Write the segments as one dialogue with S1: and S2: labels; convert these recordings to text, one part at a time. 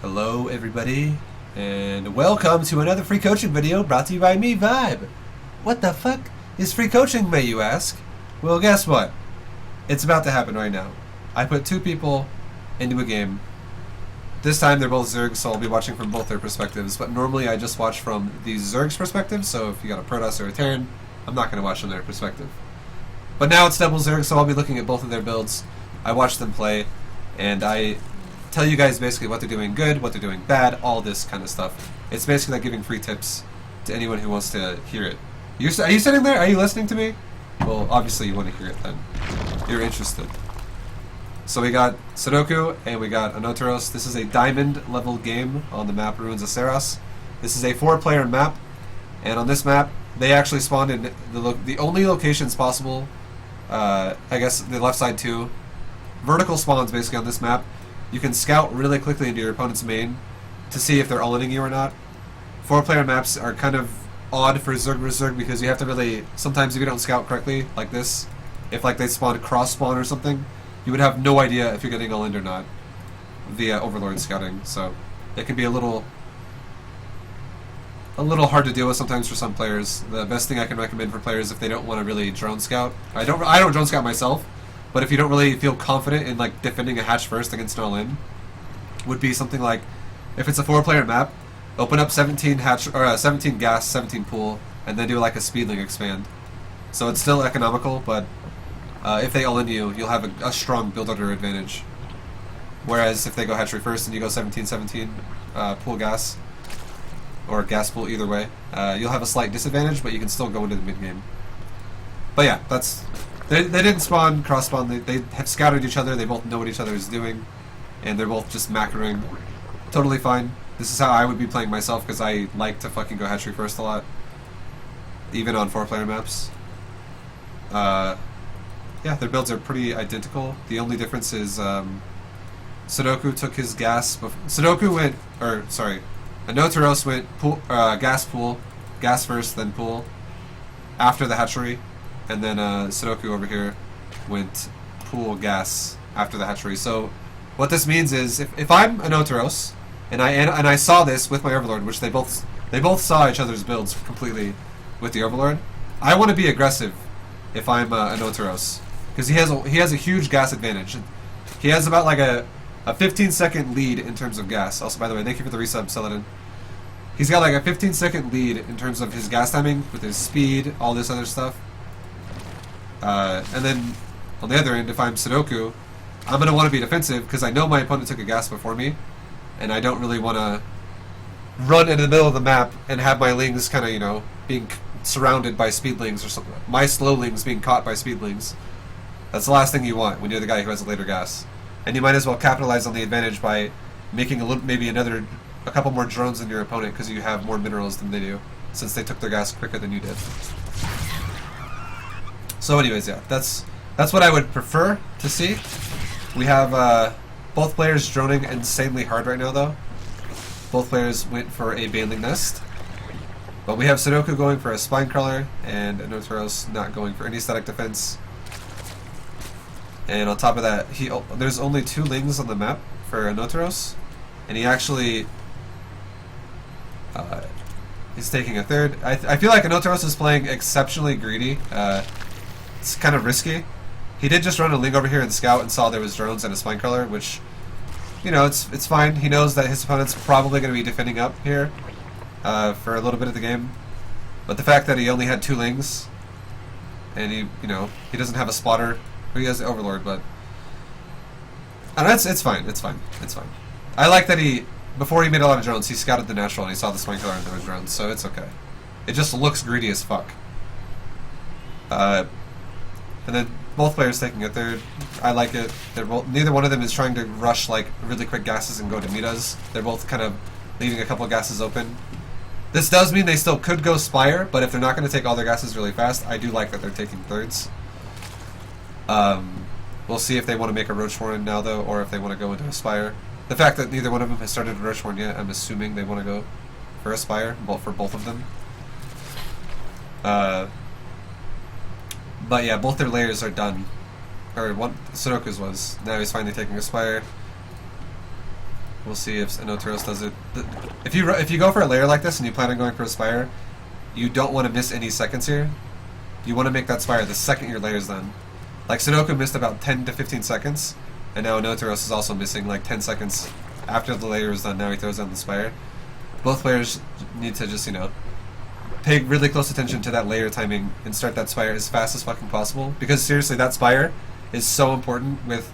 S1: Hello everybody, and welcome to another free coaching video brought to you by me, Vibe. What the fuck is free coaching, may you ask? Well, guess what? It's about to happen right now. I put two people into a game. This time they're both Zergs, so I'll be watching from both their perspectives, but normally I just watch from the Zergs perspective, so if you got a Protoss or a Terran, I'm not going to watch from their perspective. But now it's double Zerg, so I'll be looking at both of their builds. I watch them play, and I tell you guys basically what they're doing good, what they're doing bad, all this kind of stuff. It's basically like giving free tips to anyone who wants to hear it. Are you sitting there? Are you listening to me? Well, obviously you want to hear it then. You're interested. So we got Sudoku and we got Anotaros. This is a diamond level game on the map Ruins of Saros. This is a 4-player map, and on this map they actually spawned in the only locations possible. I guess the left side too. Vertical spawns basically on this map. You can scout really quickly into your opponent's main to see if they're all-inning you or not. 4-player maps are kind of odd for Zerg vs Zerg because you have to really, sometimes if you don't scout correctly, like this, if like they spawned cross-spawn or something, you would have no idea if you're getting all-in or not via Overlord scouting. So it can be a little hard to deal with sometimes for some players. The best thing I can recommend for players if they don't want to really drone scout, I don't drone scout myself, but if you don't really feel confident in like defending a hatch first against an all-in, would be something like, if it's a 4-player map, open up 17 hatch or 17 gas, 17 pool, and then do like a speedling expand. So it's still economical, but if they all-in you, you'll have a strong build order advantage. Whereas if they go hatchery first and you go 17-17 pool gas, or gas pool, either way, you'll have a slight disadvantage, but you can still go into the mid game. But yeah, that's they didn't spawn cross spawn. They have scouted each other. They both know what each other is doing, and they're both just macroing. Totally fine. This is how I would be playing myself because I like to fucking go hatchery first a lot, even on 4-player maps. Yeah, their builds are pretty identical. The only difference is Sudoku took his gas. Anotaros went pool, gas pool, gas first, then pool, after the hatchery, and then Sudoku over here went pool gas after the hatchery. So what this means is, if I'm Anotaros and I saw this with my Overlord, which they both saw each other's builds completely with the Overlord, I want to be aggressive if I'm Anotaros because he has a huge gas advantage. He has about like a 15-second lead in terms of gas. Also, by the way, thank you for the resub, Celadon. He's got like a 15-second lead in terms of his gas timing with his speed, all this other stuff. And then on the other end, if I'm Sudoku, I'm going to want to be defensive because I know my opponent took a gas before me, and I don't really want to run into the middle of the map and have my lings kind of, you know, being surrounded by speedlings or something. My slowlings being caught by speedlings. That's the last thing you want when you're the guy who has a later gas. And you might as well capitalize on the advantage by making a couple more drones than your opponent because you have more minerals than they do, since they took their gas quicker than you did. So anyways, yeah, that's what I would prefer to see. We have both players droning insanely hard right now though. Both players went for a Baneling Nest. But we have Sudoku going for a Spine Crawler and Anotaros not going for any static defense. And on top of that, there's only 2 lings on the map for Anotaros, and he actually he's taking a third. I feel like Anotaros is playing exceptionally greedy. It's kind of risky. He did just run a ling over here and scout and saw there was drones and a Spine Crawler, which, you know, it's fine. He knows that his opponent's probably going to be defending up here for a little bit of the game. But the fact that he only had 2 lings, and he doesn't have a spotter. He has the Overlord, but it's fine. It's fine. I like that before he made a lot of drones, he scouted the natural and he saw the Spine Crawler and there was drones, so it's okay. It just looks greedy as fuck. And then both players taking a third. I like it. Neither one of them is trying to rush like really quick gases and go to Mutas. They're both kind of leaving a couple gases open. This does mean they still could go Spire, but if they're not going to take all their gases really fast, I do like that they're taking thirds. We'll see if they want to make a Roach Warren now, though, or if they want to go into a Spire. The fact that neither one of them has started a Roach Warren yet, I'm assuming they want to go for a Spire, for both of them. But yeah, both their layers are done. Or one, Sudoku's was. Now he's finally taking a Spire. We'll see if Inoteros does it. If you go for a layer like this and you plan on going for a Spire, you don't want to miss any seconds here. You want to make that Spire the second your layer's done. Like Sudoku missed about 10 to 15 seconds, and now Inoteros is also missing like 10 seconds after the layer is done. Now he throws down the Spire. Both players need to just, you know, pay really close attention to that layer timing and start that Spire as fast as fucking possible. Because seriously, that Spire is so important with...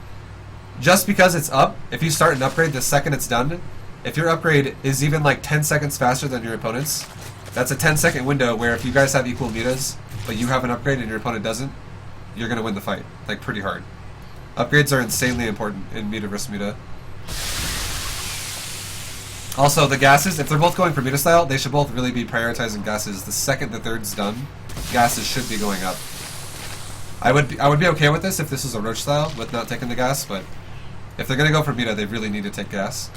S1: Just because it's up, if you start an upgrade the second it's done, if your upgrade is even like 10 seconds faster than your opponent's, that's a 10-second window where if you guys have equal mutas, but you have an upgrade and your opponent doesn't, you're going to win the fight, like pretty hard. Upgrades are insanely important in muta versus muta. Also, the gases, if they're both going for muta style, they should both really be prioritizing gases. The second the third's done, gases should be going up. I would be okay with this if this was a Roach style, with not taking the gas, but if they're going to go for muta, they really need to take gas.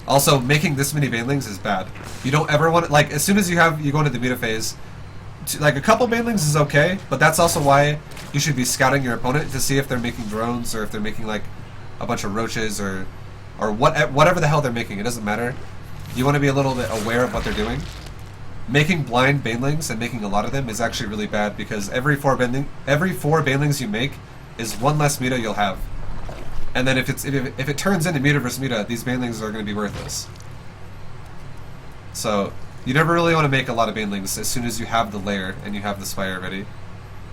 S1: Also, making this many banelings is bad. You don't ever want to, like, as soon as you go into the muta phase, like a couple banelings is okay, but that's also why you should be scouting your opponent to see if they're making drones or if they're making like a bunch of roaches or whatever the hell they're making. It doesn't matter. You want to be a little bit aware of what they're doing. Making blind banelings and making a lot of them is actually really bad because every four banelings you make is one less muta you'll have. And then if it turns into muta versus muta, these banelings are going to be worthless. So you never really want to make a lot of banelings as soon as you have the layer and you have the Spire ready.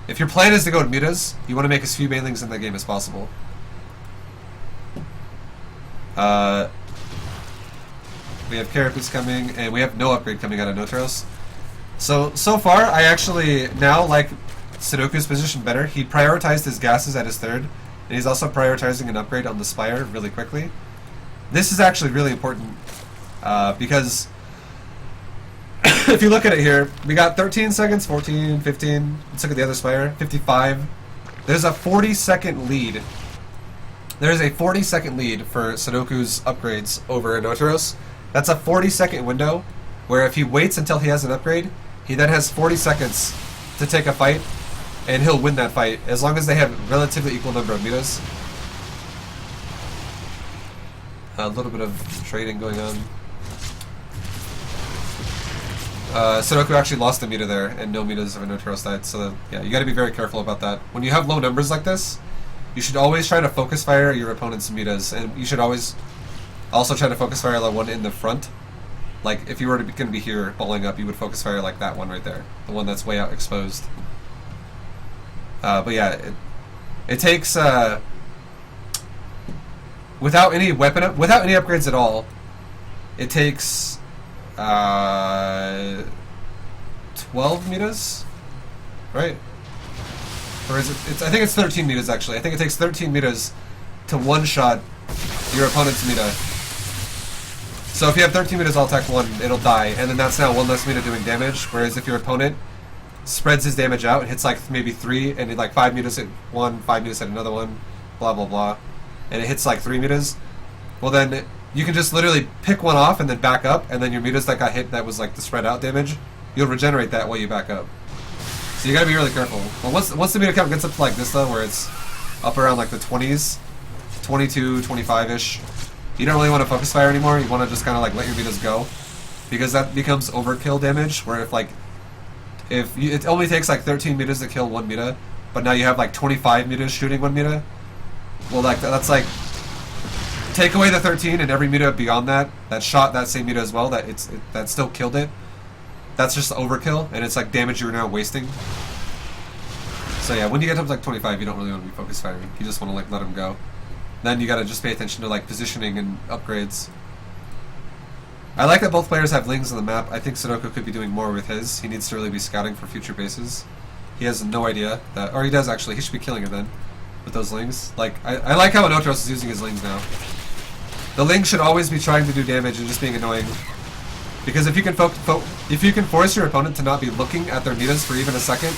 S1: If your plan is to go to mutas, you want to make as few banelings in the game as possible. We have Carapace coming, and we have no upgrade coming out of Inoteros. So far, I actually now like Sudoku's position better. He prioritized his gases at his third, and he's also prioritizing an upgrade on the Spire really quickly. This is actually really important, because if you look at it here, we got 13 seconds, 14, 15, let's look at the other Spire, 55. There's a 40-second lead. There's a 40-second lead for Sudoku's upgrades over Inoteros. That's a 40-second window, where if he waits until he has an upgrade, he then has 40 seconds to take a fight, and he'll win that fight, as long as they have relatively equal number of mutas. A little bit of trading going on. Sudoku actually lost a muta there, and no mutas of Inoteros died, so yeah, you gotta be very careful about that. When you have low numbers like this, you should always try to focus fire your opponent's mutas, and you should always also try to focus fire the one in the front. Like, if you were going to be here bowling up, you would focus fire like that one right there. The one that's way out exposed. But yeah, it takes, without any without any upgrades at all, it takes, 12 mutas? Right? Or is it, I think it's 13 mutas actually. I think it takes 13 mutas to one-shot your opponent's muta. So if you have 13 mutas all attack one, it'll die, and then that's now one less muta doing damage, whereas if your opponent spreads his damage out and hits like maybe 3, and it like 5 mutas hit one, 5 mutas hit another one, blah blah blah, and it hits like 3 mutas, well then you can just literally pick one off and then back up, and then your mutas that got hit that was like the spread out damage, you'll regenerate that while you back up. So you gotta be really careful. Well, once the muta count gets up to like this though, where it's up around like the 20s, 22, 25-ish, you don't really want to focus fire anymore. You want to just kind of like let your mutas go, because that becomes overkill damage, where if it only takes like 13 mutas to kill one muta, but now you have like 25 mutas shooting one muta, well like that's like, take away the 13 and every muta beyond that shot that same muta as well, that still killed it. That's just overkill, and it's like damage you're now wasting. So yeah, when you get up to like 25, you don't really want to be focus firing. You just want to like let them go. Then you gotta just pay attention to like positioning and upgrades. I like that both players have lings on the map. I think Sudoku could be doing more with his. He needs to really be scouting for future bases. He has no idea that, or he does actually. He should be killing it then with those lings. Like I like how Inoteros is using his lings now. The ling should always be trying to do damage and just being annoying. Because if you can force your opponent to not be looking at their mutas for even a second,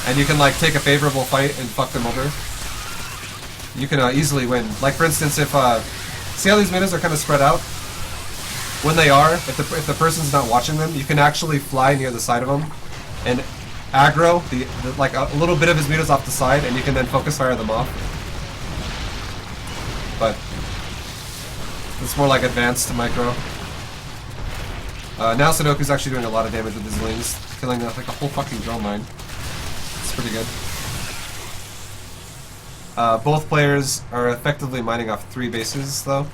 S1: and you can like take a favorable fight and fuck them over, you can easily win. Like for instance, if see how these mutas are kind of spread out? When they are, if the person's not watching them, you can actually fly near the side of them and aggro like a little bit of his mutas off the side, and you can then focus fire them off. But It's more like advanced micro. Now Sudoku's actually doing a lot of damage with his lings, killing like a whole fucking drone mine. It's pretty good. Both players are effectively mining off 3 bases, though.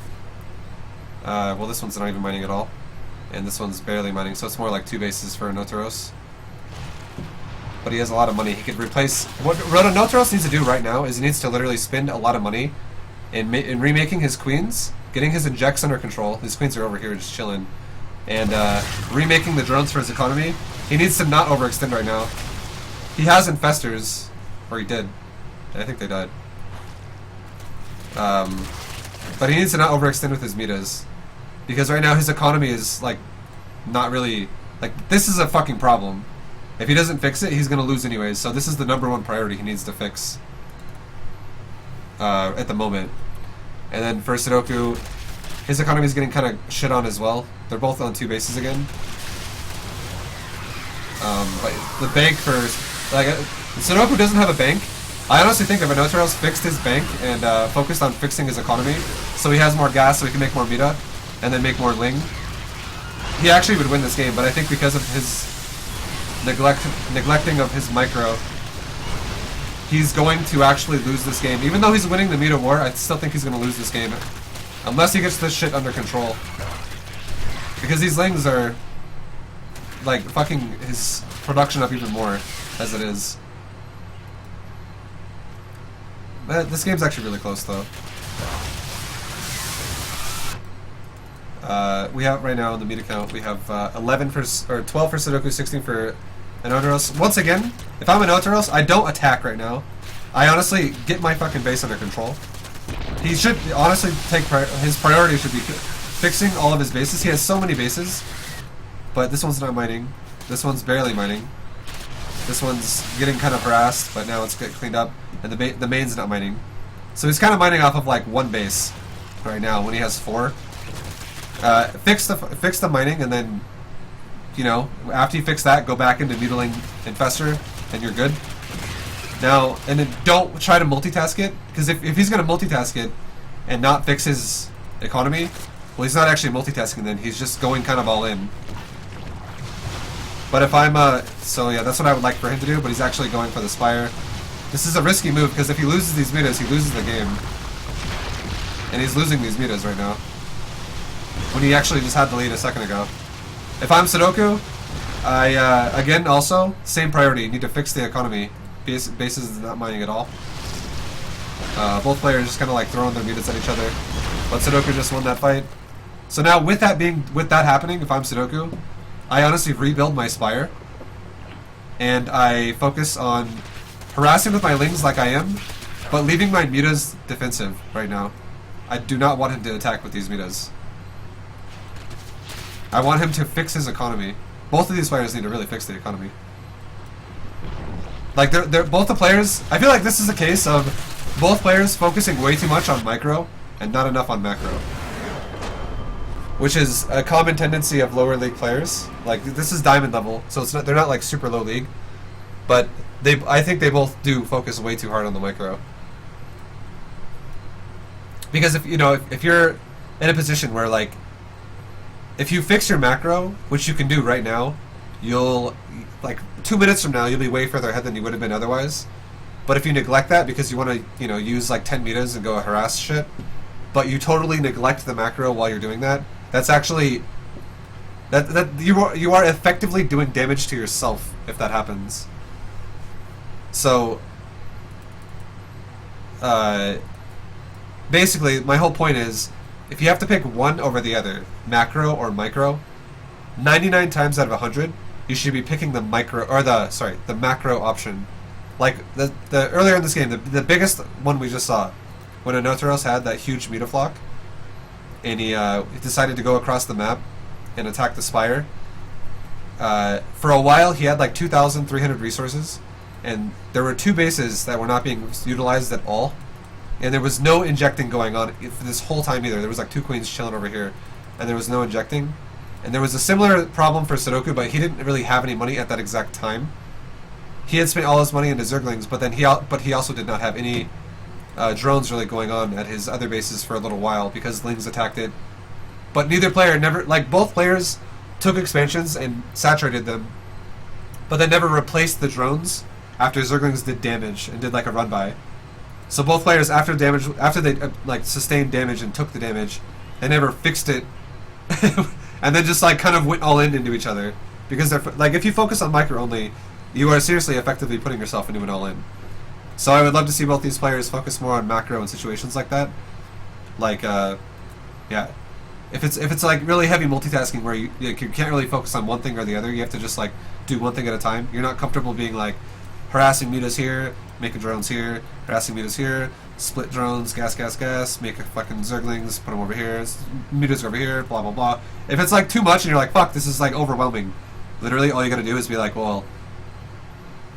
S1: Well, this one's not even mining at all. And this one's barely mining, so it's more like 2 bases for Notaros. But he has a lot of money. He could replace... What Notaros needs to do right now is he needs to literally spend a lot of money in remaking his queens, getting his injects under control. His queens are over here just chilling. And remaking the drones for his economy. He needs to not overextend right now. He has infestors, or he did. I think they died. But he needs to not overextend with his metas. Because right now his economy is, like, not really... Like, this is a fucking problem. If he doesn't fix it, he's gonna lose anyways. So this is the #1 priority he needs to fix. At the moment. And then for Sudoku, his economy is getting kind of shit on as well. They're both on 2 bases again. But the bank for... Like, Sudoku doesn't have a bank. I honestly think if Notaros fixed his bank and focused on fixing his economy, so he has more gas so he can make more Muta, and then make more Ling, he actually would win this game. But I think because of his neglecting of his micro, he's going to actually lose this game. Even though he's winning the Muta war, I still think he's going to lose this game. Unless he gets this shit under control. Because these Lings are, like, fucking his production up even more, as it is. This game's actually really close, though. We have, right now, in the Muta count, we have 12 for Sudoku, 16 for Notaros. Once again, if I'm Notaros, I don't attack right now. I honestly get my fucking base under control. He should honestly take his priority should be fixing all of his bases. He has so many bases, but this one's not mining. This one's barely mining. This one's getting kind of harassed, but now it's getting cleaned up, and the main's not mining. So he's kind of mining off of like 1 base right now when he has 4. Fix the mining, and then, you know, after you fix that, go back into Mutiling Infestor, and you're good. Now, and then don't try to multitask it, because if he's going to multitask it and not fix his economy, well, he's not actually multitasking then, he's just going kind of all in. But if I'm, so yeah, that's what I would like for him to do, but he's actually going for the Spire. This is a risky move, because if he loses these Mutas, he loses the game. And he's losing these Mutas right now. When he actually just had the lead a second ago. If I'm Sudoku, I, again, also, same priority, need to fix the economy. Bases is not mining at all. Both players just kind of like throwing their mutas at each other, but Sudoku just won that fight. So now with that happening, if I'm Sudoku, I honestly rebuild my Spire, and I focus on harassing with my Lings like I am, but leaving my mutas defensive right now. I do not want him to attack with these mutas. I want him to fix his economy. Both of these players need to really fix the economy. Like, they're both the players... I feel like this is a case of both players focusing way too much on micro and not enough on macro. Which is a common tendency of lower league players. Like, this is diamond level, so it's not, they're not like super low league. But I think they both do focus way too hard on the micro. Because if, you know, if you're in a position where, like, if you fix your macro, which you can do right now, you'll, like, 2 minutes from now, you'll be way further ahead than you would have been otherwise. But if you neglect that because you want to, you know, use like 10 mutas and go harass shit, but you totally neglect the macro while you're doing that, that's actually, you are effectively doing damage to yourself if that happens. So, basically, my whole point is, if you have to pick one over the other, macro or micro, 99 times out of 100, you should be picking the micro, or the macro option. Like, the earlier in this game, the biggest one we just saw, when a Notaros had that huge Mutaflock, and he decided to go across the map and attack the Spire. For a while, he had like 2,300 resources, and there were 2 bases that were not being utilized at all, and there was no injecting going on for this whole time either. There was like 2 queens chilling over here, and there was no injecting. And there was a similar problem for Sudoku, but he didn't really have any money at that exact time. He had spent all his money into Zerglings, but then he also did not have any drones really going on at his other bases for a little while because Lings attacked it, but neither player never, like, both players took expansions and saturated them, but they never replaced the drones after Zerglings did damage and did like a run by. So both players after they like sustained damage and took the damage, they never fixed it, and then just like kind of went all in into each other, because they're like, if you focus on micro only, you are seriously effectively putting yourself into an all in. So I would love to see both these players focus more on macro in situations like that. Like, yeah, if it's like really heavy multitasking where you can't really focus on one thing or the other, you have to just like do one thing at a time. You're not comfortable being like harassing mutas here, making drones here, harassing mutas here, split drones, gas, make a fucking Zerglings, put them over here, mutas over here, blah blah blah. If it's like too much and you're like, fuck, this is like overwhelming, literally all you gotta do is be like, well,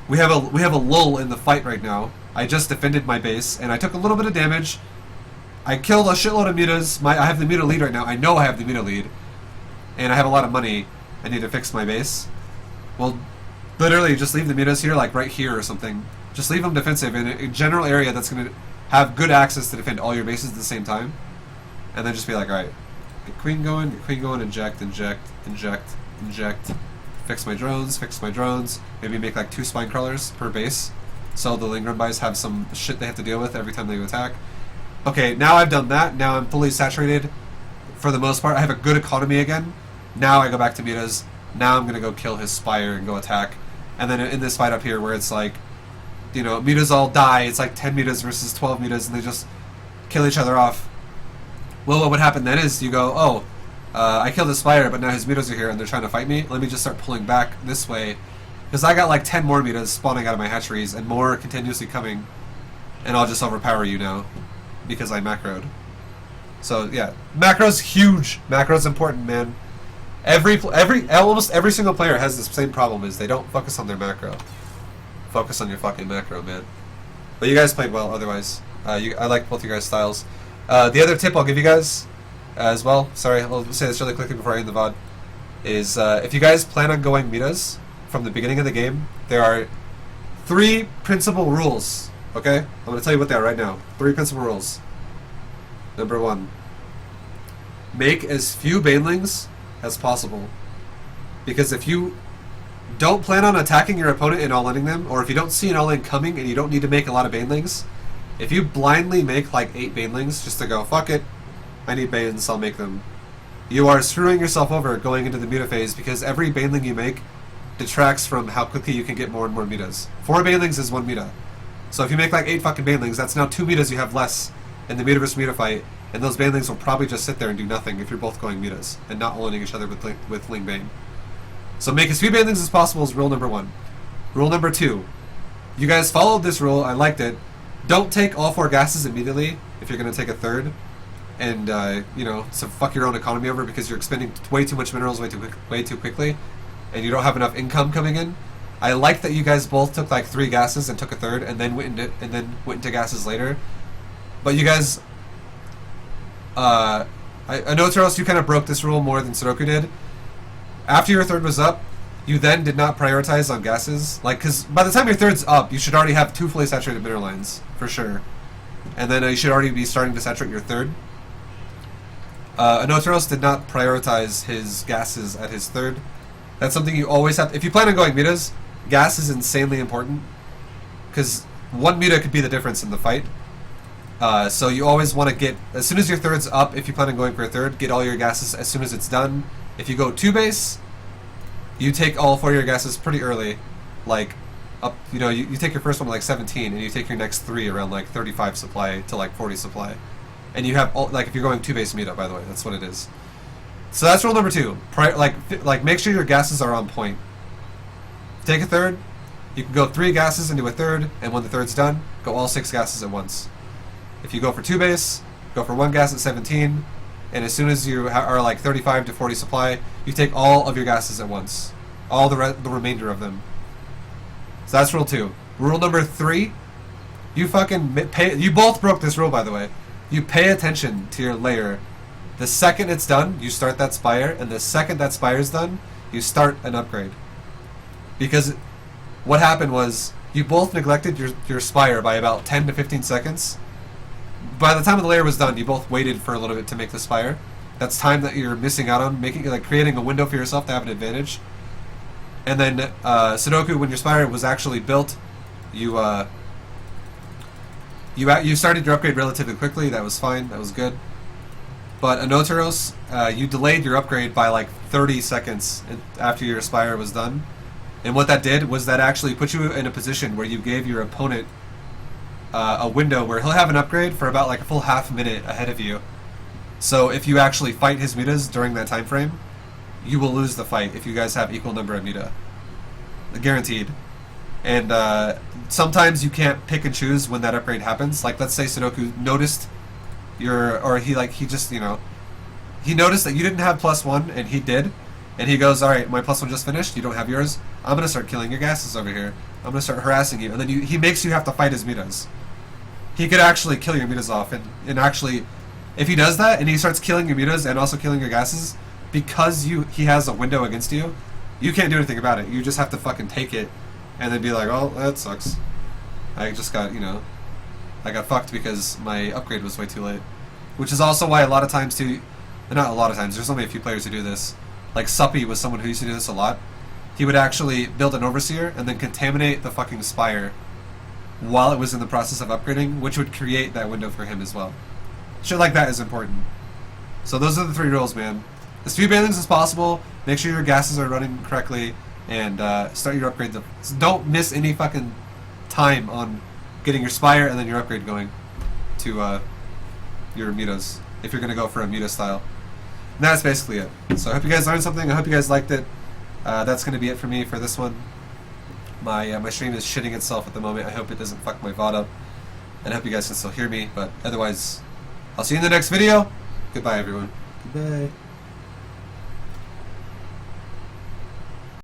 S1: we have a lull in the fight right now. I just defended my base and I took a little bit of damage. I killed a shitload of mutas. I have the muta lead right now. I know I have the muta lead, and I have a lot of money. I need to fix my base. Well, literally, just leave the mutas here, like right here or something. Just leave them defensive in a general area that's going to have good access to defend all your bases at the same time. And then just be like, alright, get queen going, inject, fix my drones, maybe make like 2 spine crawlers per base, so the Ling Runbys have some shit they have to deal with every time they attack. Okay, now I've done that, now I'm fully saturated for the most part. I have a good economy again. Now I go back to mutas. Now I'm going to go kill his Spire and go attack. And then in this fight up here where it's like, you know, mutas all die, it's like 10 mutas versus 12 mutas and they just kill each other off. Well, what would happen then is you go, oh, I killed the Spire, but now his mutas are here and they're trying to fight me. Let me just start pulling back this way, because I got like 10 more mutas spawning out of my hatcheries and more continuously coming, and I'll just overpower you now because I macroed. So yeah, macro's huge. Macro's important, man. Almost every single player has the same problem, is they don't focus on their macro. Focus on your fucking macro, man. But you guys played well otherwise. I like both your guys' styles. The other tip I'll give you guys as well, sorry, I'll say this really quickly before I end the VOD, is if you guys plan on going mutas from the beginning of the game, there are 3 principal rules, okay? I'm going to tell you what they are right now. 3 principal rules. Number 1, make as few banelings as possible. Because if you don't plan on attacking your opponent and all-inning them, or if you don't see an all-in coming and you don't need to make a lot of banelings, if you blindly make like 8 banelings just to go, fuck it, I need bans, I'll make them, you are screwing yourself over going into the muta phase, because every baneling you make detracts from how quickly you can get more and more mutas. 4 banelings is 1 muta. So if you make like 8 fucking banelings, that's now 2 mutas you have less in the muta versus muta fight, and those banelings will probably just sit there and do nothing if you're both going mutas and not all-inning each other with Ling Bane. So make as few banelings as possible is rule number 1. Rule number 2. You guys followed this rule, I liked it. Don't take all 4 gases immediately if you're going to take a third. And, you know, so fuck your own economy over because you're expending way too much minerals way too quickly, and you don't have enough income coming in. I like that you guys both took like 3 gases and took a third, and then went into gases later. But you guys, I know, Taros, you kind of broke this rule more than Soroku did. After your third was up, you then did not prioritize on gases, like, because by the time your third's up, you should already have 2 fully saturated mineral lines for sure, and then you should already be starting to saturate your third. Anoteros did not prioritize his gases at his third. That's something you always have. If you plan on going mutas, gas is insanely important, because 1 muta could be the difference in the fight. So you always want to get, as soon as your third's up, if you plan on going for a third, get all your gases as soon as it's done. If you go 2 base, you take all 4 of your gases pretty early, like up. You know, you take your first one like 17, and you take your next 3 around like 35 supply to like 40 supply. And you have all, like, if you're going 2 base meetup, by the way, that's what it is. So that's rule number 2. Like make sure your gases are on point. Take a third. You can go 3 gases into a third, and when the third's done, go all 6 gases at once. If you go for 2 base, go for 1 gas at 17, and as soon as you are like 35 to 40 supply, you take all of your gases at once, all the remainder of them. So that's rule 2. Rule number 3. You fucking pay. You both broke this rule, by the way. You pay attention to your layer. The second it's done, you start that spire, and the second that spire's done, you start an upgrade. Because what happened was, you both neglected your spire by about 10 to 15 seconds. By the time the layer was done, you both waited for a little bit to make the spire, That's time that you're missing out on, creating a window for yourself to have an advantage. And then Sudoku, when your Spire was actually built, you started your upgrade relatively quickly. That was fine. That was good. But Anoteros, you delayed your upgrade by like 30 seconds after your Spire was done. And what that did was that actually put you in a position where you gave your opponent a window where he'll have an upgrade for about like a full half minute ahead of you. So if you actually fight his mutas during that time frame, you will lose the fight if you guys have equal number of muta. Guaranteed. And sometimes you can't pick and choose when that upgrade happens. Like, let's say Sudoku noticed he noticed that you didn't have +1 and he did, and he goes, alright, my +1 just finished, you don't have yours, I'm gonna start killing your gases over here, I'm gonna start harassing you, and then he makes you have to fight his mutas. He could actually kill your mutas off, and actually, if he does that and he starts killing your mutas and also killing your gases, because he has a window against you, you can't do anything about it. You just have to fucking take it and then be like, oh, that sucks. I just got, I got fucked because my upgrade was way too late. Which is also why a lot of times not a lot of times, there's only a few players who do this. Like Suppy was someone who used to do this a lot. He would actually build an Overseer and then contaminate the fucking Spire while it was in the process of upgrading, which would create that window for him as well. Shit like that is important. So those are the 3 rules, man. As few banelings as possible, make sure your gases are running correctly, and start your upgrade. So don't miss any fucking time on getting your Spire and then your upgrade going to your mutas, if you're going to go for a muta style. And that's basically it. So I hope you guys learned something. I hope you guys liked it. That's going to be it for me for this one. My stream is shitting itself at the moment. I hope it doesn't fuck my VOD up. And I hope you guys can still hear me. But otherwise, I'll see you in the next video. Goodbye, everyone. Goodbye.